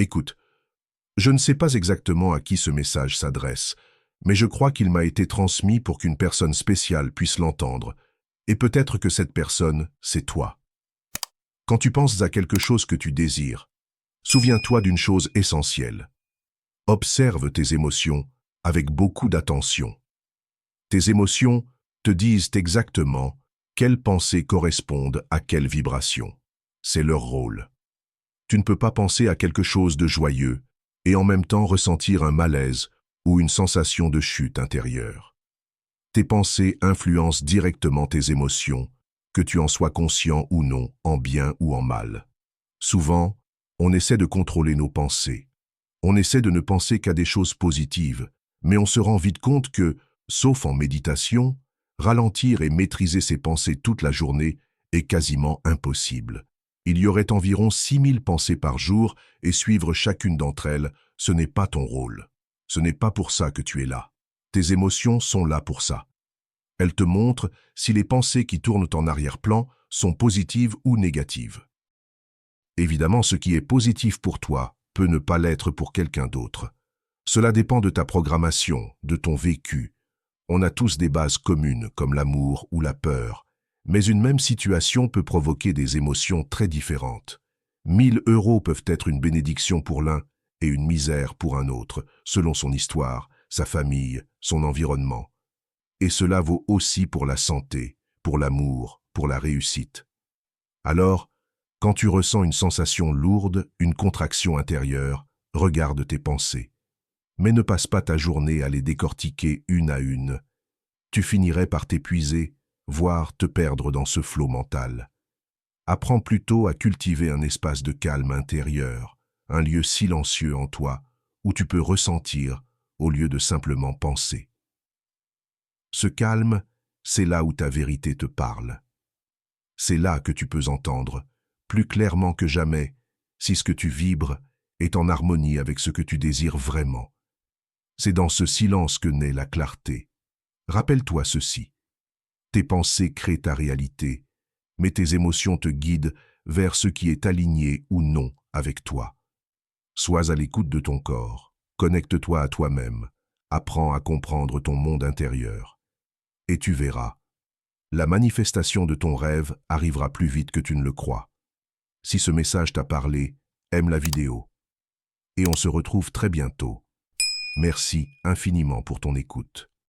Écoute, je ne sais pas exactement à qui ce message s'adresse, mais je crois qu'il m'a été transmis pour qu'une personne spéciale puisse l'entendre, et peut-être que cette personne, c'est toi. Quand tu penses à quelque chose que tu désires, souviens-toi d'une chose essentielle. Observe tes émotions avec beaucoup d'attention. Tes émotions te disent exactement quelles pensées correspondent à quelle vibration. C'est leur rôle. Tu ne peux pas penser à quelque chose de joyeux et en même temps ressentir un malaise ou une sensation de chute intérieure. Tes pensées influencent directement tes émotions, que tu en sois conscient ou non, en bien ou en mal. Souvent, on essaie de contrôler nos pensées. On essaie de ne penser qu'à des choses positives, mais on se rend vite compte que, sauf en méditation, ralentir et maîtriser ses pensées toute la journée est quasiment impossible. Il y aurait environ 6000 pensées par jour et suivre chacune d'entre elles, ce n'est pas ton rôle. Ce n'est pas pour ça que tu es là. Tes émotions sont là pour ça. Elles te montrent si les pensées qui tournent en arrière-plan sont positives ou négatives. Évidemment, ce qui est positif pour toi peut ne pas l'être pour quelqu'un d'autre. Cela dépend de ta programmation, de ton vécu. On a tous des bases communes, comme l'amour ou la peur, mais une même situation peut provoquer des émotions très différentes. 1 000 € peuvent être une bénédiction pour l'un et une misère pour un autre, selon son histoire, sa famille, son environnement. Et cela vaut aussi pour la santé, pour l'amour, pour la réussite. Alors, quand tu ressens une sensation lourde, une contraction intérieure, regarde tes pensées. Mais ne passe pas ta journée à les décortiquer une à une. Tu finirais par t'épuiser, voire te perdre dans ce flot mental. Apprends plutôt à cultiver un espace de calme intérieur, un lieu silencieux en toi, où tu peux ressentir au lieu de simplement penser. Ce calme, c'est là où ta vérité te parle. C'est là que tu peux entendre, plus clairement que jamais, si ce que tu vibres est en harmonie avec ce que tu désires vraiment. C'est dans ce silence que naît la clarté. Rappelle-toi ceci. Tes pensées créent ta réalité, mais tes émotions te guident vers ce qui est aligné ou non avec toi. Sois à l'écoute de ton corps, connecte-toi à toi-même, apprends à comprendre ton monde intérieur. Et tu verras, la manifestation de ton rêve arrivera plus vite que tu ne le crois. Si ce message t'a parlé, aime la vidéo. Et on se retrouve très bientôt. Merci infiniment pour ton écoute.